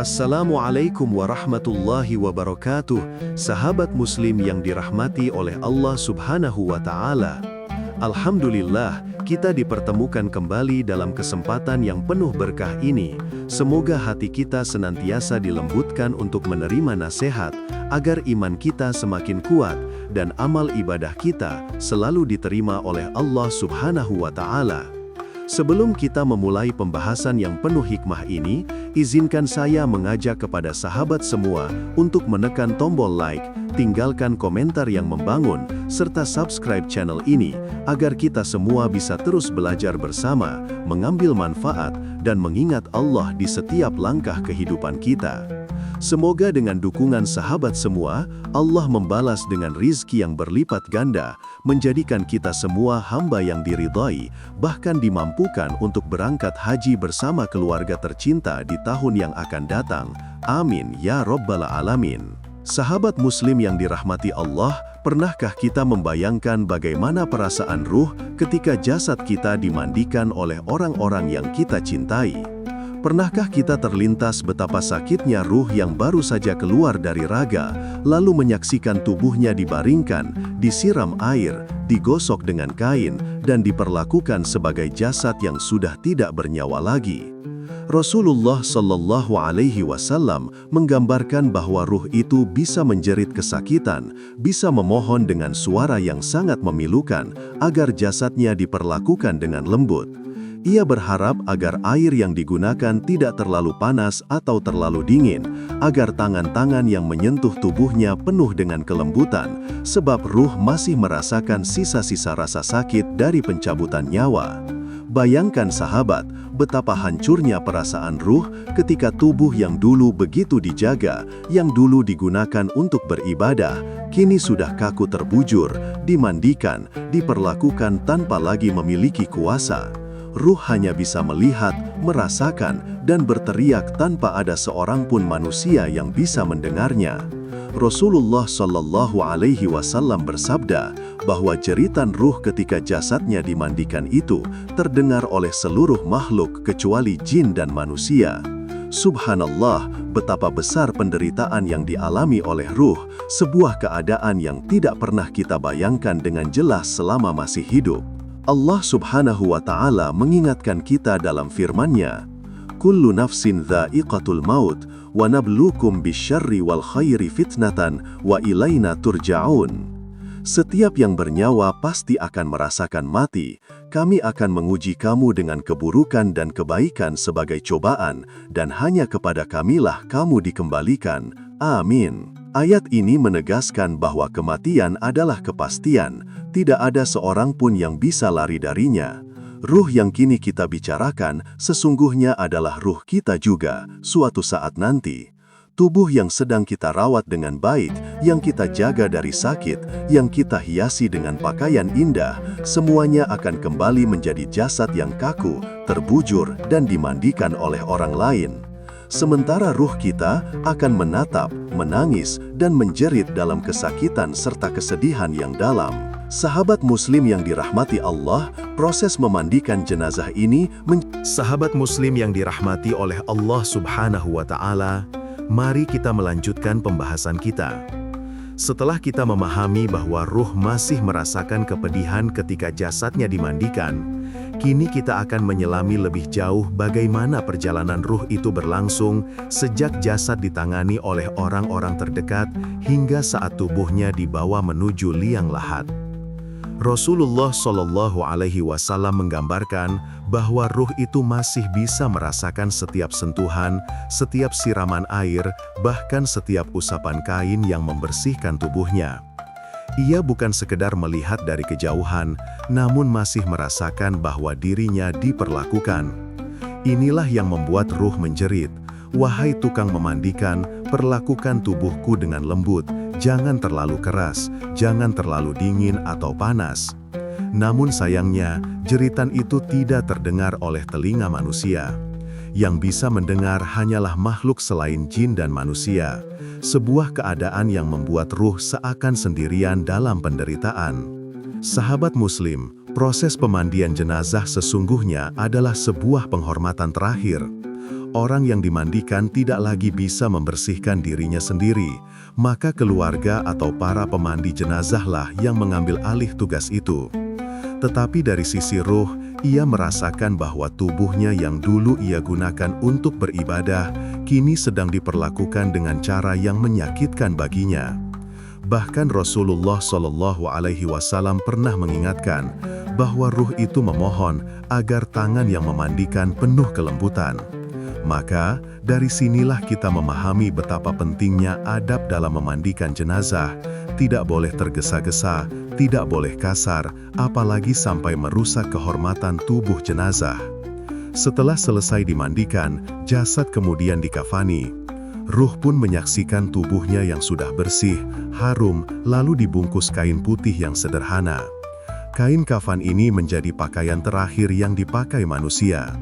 Assalamualaikum warahmatullahi wabarakatuh, sahabat muslim yang dirahmati oleh Allah Subhanahu wa Ta'ala. Alhamdulillah, kita dipertemukan kembali dalam kesempatan yang penuh berkah ini. Semoga hati kita senantiasa dilembutkan untuk menerima nasihat, agar iman kita semakin kuat dan amal ibadah kita selalu diterima oleh Allah Subhanahu wa Ta'ala. Sebelum kita memulai pembahasan yang penuh hikmah ini, izinkan saya mengajak kepada sahabat semua untuk menekan tombol like, tinggalkan komentar yang membangun, serta subscribe channel ini, agar kita semua bisa terus belajar bersama, mengambil manfaat, dan mengingat Allah di setiap langkah kehidupan kita. Semoga dengan dukungan sahabat semua, Allah membalas dengan rizki yang berlipat ganda, menjadikan kita semua hamba yang diridhai, bahkan dimampukan untuk berangkat haji bersama keluarga tercinta di tahun yang akan datang. Amin ya Rabbal Alamin. Sahabat muslim yang dirahmati Allah, pernahkah kita membayangkan bagaimana perasaan ruh ketika jasad kita dimandikan oleh orang-orang yang kita cintai? Pernahkah kita terlintas betapa sakitnya ruh yang baru saja keluar dari raga, lalu menyaksikan tubuhnya dibaringkan, disiram air, digosok dengan kain, dan diperlakukan sebagai jasad yang sudah tidak bernyawa lagi? Rasulullah Shallallahu Alaihi Wasallam menggambarkan bahwa ruh itu bisa menjerit kesakitan, bisa memohon dengan suara yang sangat memilukan, agar jasadnya diperlakukan dengan lembut. Ia berharap agar air yang digunakan tidak terlalu panas atau terlalu dingin, agar tangan-tangan yang menyentuh tubuhnya penuh dengan kelembutan, sebab ruh masih merasakan sisa-sisa rasa sakit dari pencabutan nyawa. Bayangkan sahabat, betapa hancurnya perasaan ruh ketika tubuh yang dulu begitu dijaga, yang dulu digunakan untuk beribadah, kini sudah kaku terbujur, dimandikan, diperlakukan tanpa lagi memiliki kuasa. Ruh hanya bisa melihat, merasakan, dan berteriak tanpa ada seorang pun manusia yang bisa mendengarnya. Rasulullah Shallallahu Alaihi Wasallam bersabda bahwa jeritan ruh ketika jasadnya dimandikan itu terdengar oleh seluruh makhluk kecuali jin dan manusia. Subhanallah, betapa besar penderitaan yang dialami oleh ruh, sebuah keadaan yang tidak pernah kita bayangkan dengan jelas selama masih hidup. Allah Subhanahu wa Ta'ala mengingatkan kita dalam firman-Nya, "Kullu nafsin dha'iqatul maut, wa nabluukum bisyarri wal khairi fitnatan, wa ilaina turja'un." Setiap yang bernyawa pasti akan merasakan mati. Kami akan menguji kamu dengan keburukan dan kebaikan sebagai cobaan, dan hanya kepada Kamilah kamu dikembalikan. Amin. Ayat ini menegaskan bahwa kematian adalah kepastian, tidak ada seorang pun yang bisa lari darinya. Ruh yang kini kita bicarakan sesungguhnya adalah ruh kita juga, suatu saat nanti. Tubuh yang sedang kita rawat dengan baik, yang kita jaga dari sakit, yang kita hiasi dengan pakaian indah, semuanya akan kembali menjadi jasad yang kaku, terbujur, dan dimandikan oleh orang lain. Sementara ruh kita akan menatap, menangis, dan menjerit dalam kesakitan serta kesedihan yang dalam. Sahabat muslim yang dirahmati Allah, proses memandikan jenazah ini Sahabat muslim yang dirahmati oleh Allah Subhanahu wa Ta'ala, mari kita melanjutkan pembahasan kita. Setelah kita memahami bahwa ruh masih merasakan kepedihan ketika jasadnya dimandikan, kini kita akan menyelami lebih jauh bagaimana perjalanan ruh itu berlangsung sejak jasad ditangani oleh orang-orang terdekat hingga saat tubuhnya dibawa menuju liang lahat. Rasulullah Shallallahu Alaihi Wasallam menggambarkan bahwa ruh itu masih bisa merasakan setiap sentuhan, setiap siraman air, bahkan setiap usapan kain yang membersihkan tubuhnya. Ia bukan sekedar melihat dari kejauhan, namun masih merasakan bahwa dirinya diperlakukan. Inilah yang membuat ruh menjerit, "Wahai tukang memandikan, perlakukan tubuhku dengan lembut, jangan terlalu keras, jangan terlalu dingin atau panas." Namun sayangnya, jeritan itu tidak terdengar oleh telinga manusia. Yang bisa mendengar hanyalah makhluk selain jin dan manusia. Sebuah keadaan yang membuat ruh seakan sendirian dalam penderitaan. Sahabat muslim, proses pemandian jenazah sesungguhnya adalah sebuah penghormatan terakhir. Orang yang dimandikan tidak lagi bisa membersihkan dirinya sendiri, maka keluarga atau para pemandi jenazahlah yang mengambil alih tugas itu. Tetapi dari sisi ruh, ia merasakan bahwa tubuhnya yang dulu ia gunakan untuk beribadah, kini sedang diperlakukan dengan cara yang menyakitkan baginya. Bahkan Rasulullah SAW pernah mengingatkan bahwa ruh itu memohon agar tangan yang memandikan penuh kelembutan. Maka, dari sinilah kita memahami betapa pentingnya adab dalam memandikan jenazah. Tidak boleh tergesa-gesa, tidak boleh kasar, apalagi sampai merusak kehormatan tubuh jenazah. Setelah selesai dimandikan, jasad kemudian dikafani. Ruh pun menyaksikan tubuhnya yang sudah bersih, harum, lalu dibungkus kain putih yang sederhana. Kain kafan ini menjadi pakaian terakhir yang dipakai manusia.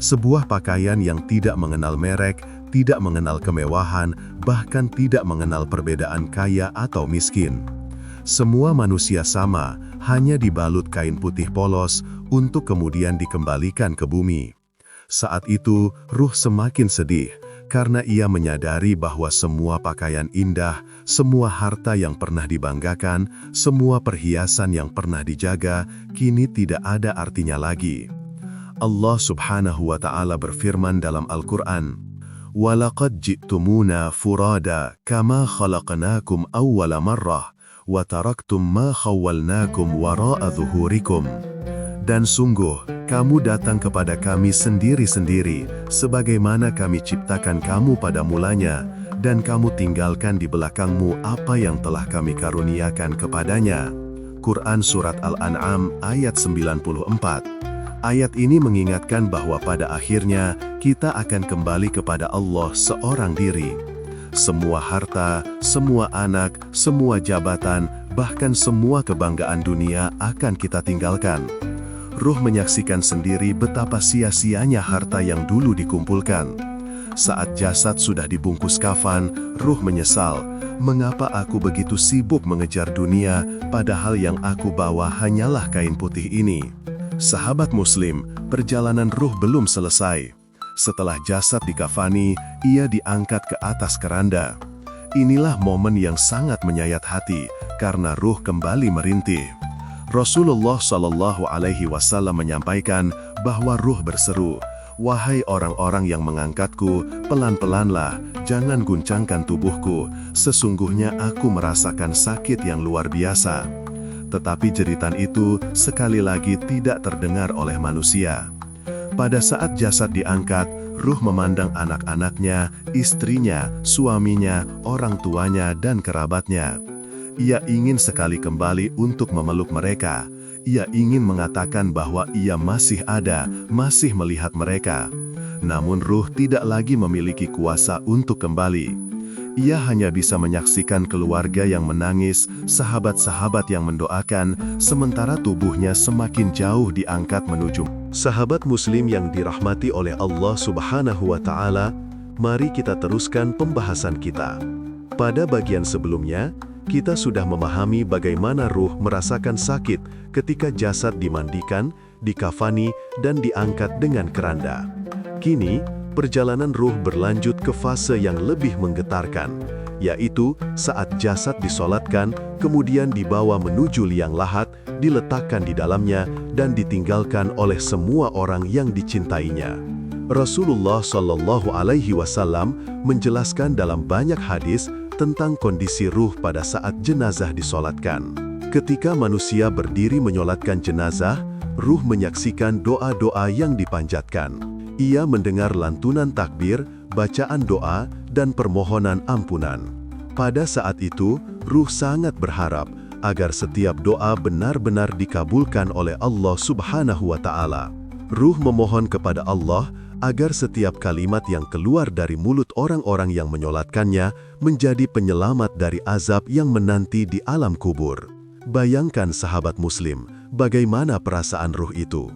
Sebuah pakaian yang tidak mengenal merek, tidak mengenal kemewahan, bahkan tidak mengenal perbedaan kaya atau miskin. Semua manusia sama, hanya dibalut kain putih polos untuk kemudian dikembalikan ke bumi. Saat itu, ruh semakin sedih, karena ia menyadari bahwa semua pakaian indah, semua harta yang pernah dibanggakan, semua perhiasan yang pernah dijaga, kini tidak ada artinya lagi. Allah Subhanahu wa Ta'ala berfirman dalam Al-Quran, "Walaqad ji'tumuna furada kama khalaqnakum awwala marrah wa taraktum ma khawwalnakum wara'a dhuhurikum." Dan sungguh, kamu datang kepada kami sendiri-sendiri, sebagaimana kami ciptakan kamu pada mulanya, dan kamu tinggalkan di belakangmu apa yang telah kami karuniakan kepadanya. Quran Surat Al-An'am ayat 94. Ayat ini mengingatkan bahwa pada akhirnya kita akan kembali kepada Allah seorang diri. Semua harta, semua anak, semua jabatan, bahkan semua kebanggaan dunia akan kita tinggalkan. Ruh menyaksikan sendiri betapa sia-sianya harta yang dulu dikumpulkan. Saat jasad sudah dibungkus kafan, ruh menyesal, mengapa aku begitu sibuk mengejar dunia, padahal yang aku bawa hanyalah kain putih ini. Sahabat Muslim, perjalanan ruh belum selesai. Setelah jasad dikafani, ia diangkat ke atas keranda. Inilah momen yang sangat menyayat hati, karena ruh kembali merintih. Rasulullah SAW menyampaikan bahwa ruh berseru, "Wahai orang-orang yang mengangkatku, pelan-pelanlah, jangan guncangkan tubuhku, sesungguhnya aku merasakan sakit yang luar biasa." Tetapi jeritan itu sekali lagi tidak terdengar oleh manusia. Pada saat jasad diangkat, ruh memandang anak-anaknya, istrinya, suaminya, orang tuanya, dan kerabatnya. Ia ingin sekali kembali untuk memeluk mereka. Ia ingin mengatakan bahwa ia masih ada, masih melihat mereka. Namun ruh tidak lagi memiliki kuasa untuk kembali. Ia hanya bisa menyaksikan keluarga yang menangis, sahabat-sahabat yang mendoakan, sementara tubuhnya semakin jauh diangkat menuju. Sahabat Muslim yang dirahmati oleh Allah Subhanahu wa Ta'ala, mari kita teruskan pembahasan kita. Pada bagian sebelumnya, kita sudah memahami bagaimana ruh merasakan sakit ketika jasad dimandikan, dikafani, dan diangkat dengan keranda. Kini, perjalanan ruh berlanjut ke fase yang lebih menggetarkan, yaitu saat jasad disolatkan, kemudian dibawa menuju liang lahat, diletakkan di dalamnya, dan ditinggalkan oleh semua orang yang dicintainya. Rasulullah SAW menjelaskan dalam banyak hadis tentang kondisi ruh pada saat jenazah disolatkan. Ketika manusia berdiri menyolatkan jenazah, ruh menyaksikan doa-doa yang dipanjatkan. Ia mendengar lantunan takbir, bacaan doa, dan permohonan ampunan. Pada saat itu, ruh sangat berharap agar setiap doa benar-benar dikabulkan oleh Allah Subhanahu wa Ta'ala. Ruh memohon kepada Allah agar setiap kalimat yang keluar dari mulut orang-orang yang menyolatkannya menjadi penyelamat dari azab yang menanti di alam kubur. Bayangkan sahabat Muslim, bagaimana perasaan ruh itu.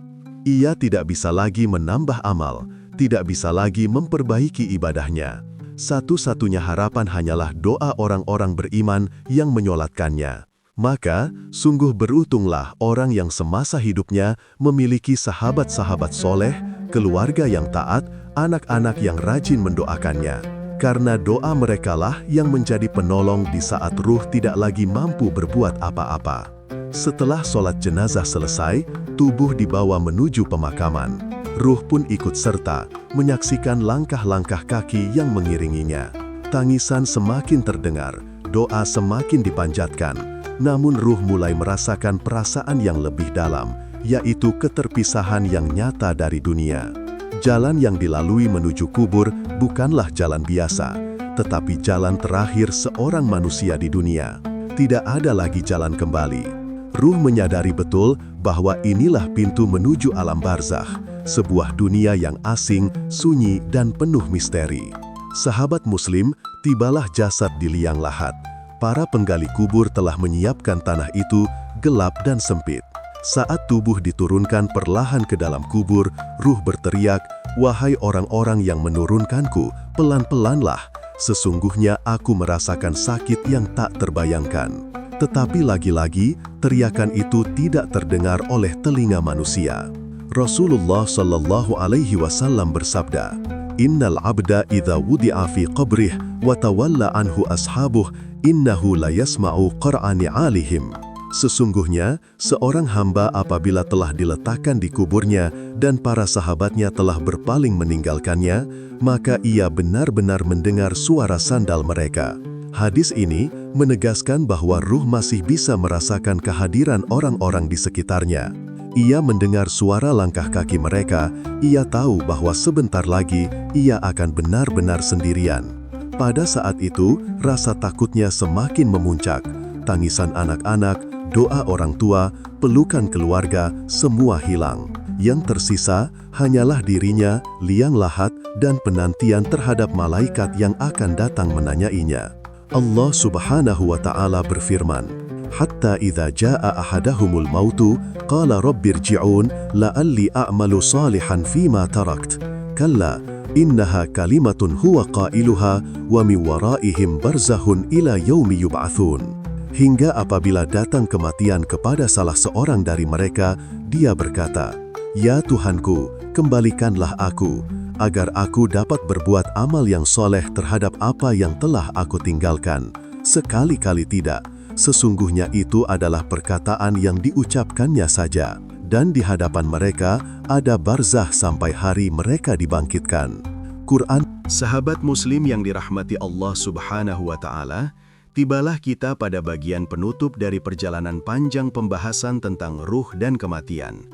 Ia tidak bisa lagi menambah amal, tidak bisa lagi memperbaiki ibadahnya. Satu-satunya harapan hanyalah doa orang-orang beriman yang menyolatkannya. Maka, sungguh beruntunglah orang yang semasa hidupnya memiliki sahabat-sahabat soleh, keluarga yang taat, anak-anak yang rajin mendoakannya, karena doa merekalah yang menjadi penolong di saat ruh tidak lagi mampu berbuat apa-apa. Setelah sholat jenazah selesai, tubuh dibawa menuju pemakaman. Ruh pun ikut serta, menyaksikan langkah-langkah kaki yang mengiringinya. Tangisan semakin terdengar, doa semakin dipanjatkan, namun ruh mulai merasakan perasaan yang lebih dalam, yaitu keterpisahan yang nyata dari dunia. Jalan yang dilalui menuju kubur bukanlah jalan biasa, tetapi jalan terakhir seorang manusia di dunia. Tidak ada lagi jalan kembali. Ruh menyadari betul bahwa inilah pintu menuju alam barzakh, sebuah dunia yang asing, sunyi, dan penuh misteri. Sahabat Muslim, tibalah jasad di liang lahat. Para penggali kubur telah menyiapkan tanah itu gelap dan sempit. Saat tubuh diturunkan perlahan ke dalam kubur, ruh berteriak, "Wahai orang-orang yang menurunkanku, pelan-pelanlah. Sesungguhnya aku merasakan sakit yang tak terbayangkan." Tetapi lagi-lagi, teriakan itu tidak terdengar oleh telinga manusia. Rasulullah Shallallahu Alaihi Wasallam bersabda, "Innal abda idza wudi'a fi qabrih wa tawalla anhu ashabuh, innahu la yasma'u qar'ani 'alihim." Sesungguhnya, seorang hamba apabila telah diletakkan di kuburnya dan para sahabatnya telah berpaling meninggalkannya, maka ia benar-benar mendengar suara sandal mereka. Hadis ini menegaskan bahwa ruh masih bisa merasakan kehadiran orang-orang di sekitarnya. Ia mendengar suara langkah kaki mereka, ia tahu bahwa sebentar lagi ia akan benar-benar sendirian. Pada saat itu, rasa takutnya semakin memuncak. Tangisan anak-anak, doa orang tua, pelukan keluarga, semua hilang. Yang tersisa hanyalah dirinya, liang lahat, dan penantian terhadap malaikat yang akan datang menanyainya. Allah Subhanahu wa Ta'ala berfirman, "Hatta idza jaa ahadahumul mautu qala rabbirji'un la'alli a'malu salihan fima tarakt. Kalla innaha kalimatun huwa qailuha wa min waraihim barzahun ila yaumi yub'atsun." Hingga apabila datang kematian kepada salah seorang dari mereka, dia berkata, "Ya Tuhanku, kembalikanlah aku, agar aku dapat berbuat amal yang soleh terhadap apa yang telah aku tinggalkan." Sekali-kali tidak, sesungguhnya itu adalah perkataan yang diucapkannya saja, dan di hadapan mereka ada barzah sampai hari mereka dibangkitkan. Quran. Sahabat Muslim yang dirahmati Allah Subhanahu wa Ta'ala, tibalah kita pada bagian penutup dari perjalanan panjang pembahasan tentang ruh dan kematian.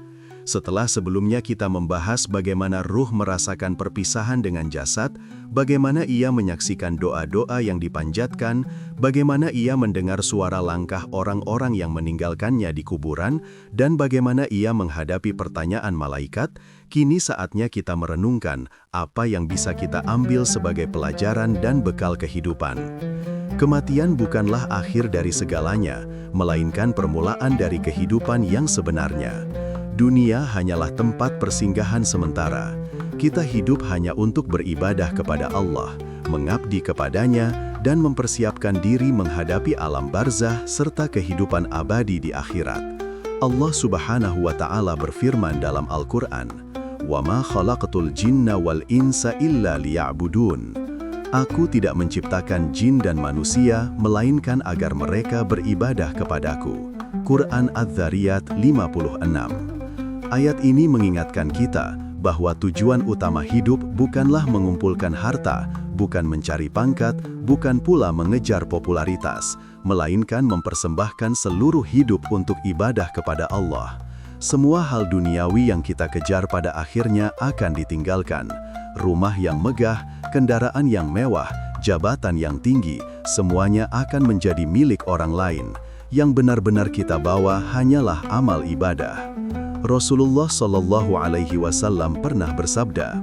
Setelah sebelumnya kita membahas bagaimana ruh merasakan perpisahan dengan jasad, bagaimana ia menyaksikan doa-doa yang dipanjatkan, bagaimana ia mendengar suara langkah orang-orang yang meninggalkannya di kuburan, dan bagaimana ia menghadapi pertanyaan malaikat, kini saatnya kita merenungkan apa yang bisa kita ambil sebagai pelajaran dan bekal kehidupan. Kematian bukanlah akhir dari segalanya, melainkan permulaan dari kehidupan yang sebenarnya. Dunia hanyalah tempat persinggahan sementara. Kita hidup hanya untuk beribadah kepada Allah, mengabdi kepadanya, dan mempersiapkan diri menghadapi alam barzah serta kehidupan abadi di akhirat. Allah Subhanahu wa Ta'ala berfirman dalam Al-Quran, "Wa ma khalaqtul jinna wal insa illa liya'budun." Aku tidak menciptakan jin dan manusia, melainkan agar mereka beribadah kepadaku. Quran Adz-Dzariyat 56. Ayat ini mengingatkan kita bahwa tujuan utama hidup bukanlah mengumpulkan harta, bukan mencari pangkat, bukan pula mengejar popularitas, melainkan mempersembahkan seluruh hidup untuk ibadah kepada Allah. Semua hal duniawi yang kita kejar pada akhirnya akan ditinggalkan. Rumah yang megah, kendaraan yang mewah, jabatan yang tinggi, semuanya akan menjadi milik orang lain. Yang benar-benar kita bawa hanyalah amal ibadah. Rasulullah Shallallahu Alaihi Wasallam pernah bersabda,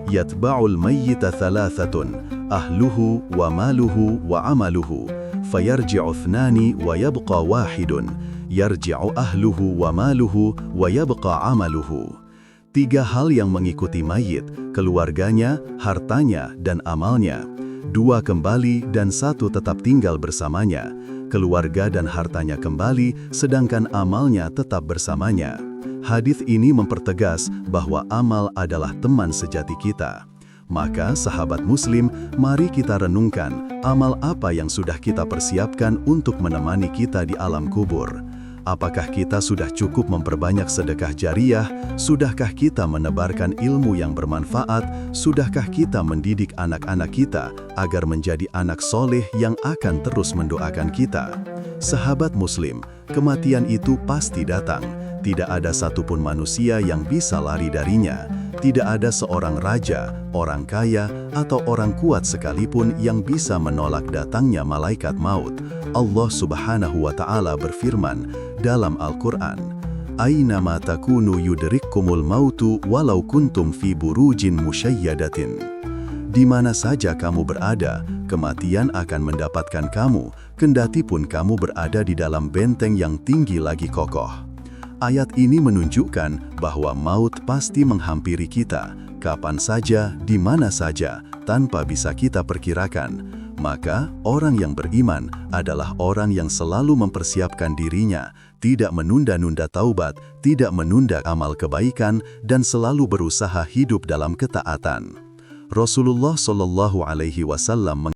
"Yatba'ul mayyita thalathatun, ahluhu wa maluhu wa amaluhu, fayarji'u thnani wa yabqa wahidun, yarji'u ahluhu wa maluhu wa yabqa amaluhu." 3 hal yang mengikuti mayit, keluarganya, hartanya, dan amalnya. 2 kembali dan 1 tetap tinggal bersamanya. Keluarga dan hartanya kembali, sedangkan amalnya tetap bersamanya. Hadits ini mempertegas bahwa amal adalah teman sejati kita. Maka sahabat muslim, mari kita renungkan amal apa yang sudah kita persiapkan untuk menemani kita di alam kubur. Apakah kita sudah cukup memperbanyak sedekah jariah? Sudahkah kita menebarkan ilmu yang bermanfaat? Sudahkah kita mendidik anak-anak kita agar menjadi anak soleh yang akan terus mendoakan kita? Sahabat muslim, kematian itu pasti datang. Tidak ada satupun manusia yang bisa lari darinya. Tidak ada seorang raja, orang kaya, atau orang kuat sekalipun yang bisa menolak datangnya malaikat maut. Allah Subhanahu wa Ta'ala berfirman dalam Al-Quran, "Aynama takunu yudrikkumul mautu walau kuntum fi burujin musyayyadatin." Di mana saja kamu berada, kematian akan mendapatkan kamu, kendati pun kamu berada di dalam benteng yang tinggi lagi kokoh. Ayat ini menunjukkan bahwa maut pasti menghampiri kita, kapan saja, di mana saja, tanpa bisa kita perkirakan. Maka, orang yang beriman adalah orang yang selalu mempersiapkan dirinya, tidak menunda-nunda taubat, tidak menunda amal kebaikan, dan selalu berusaha hidup dalam ketaatan. Rasulullah SAW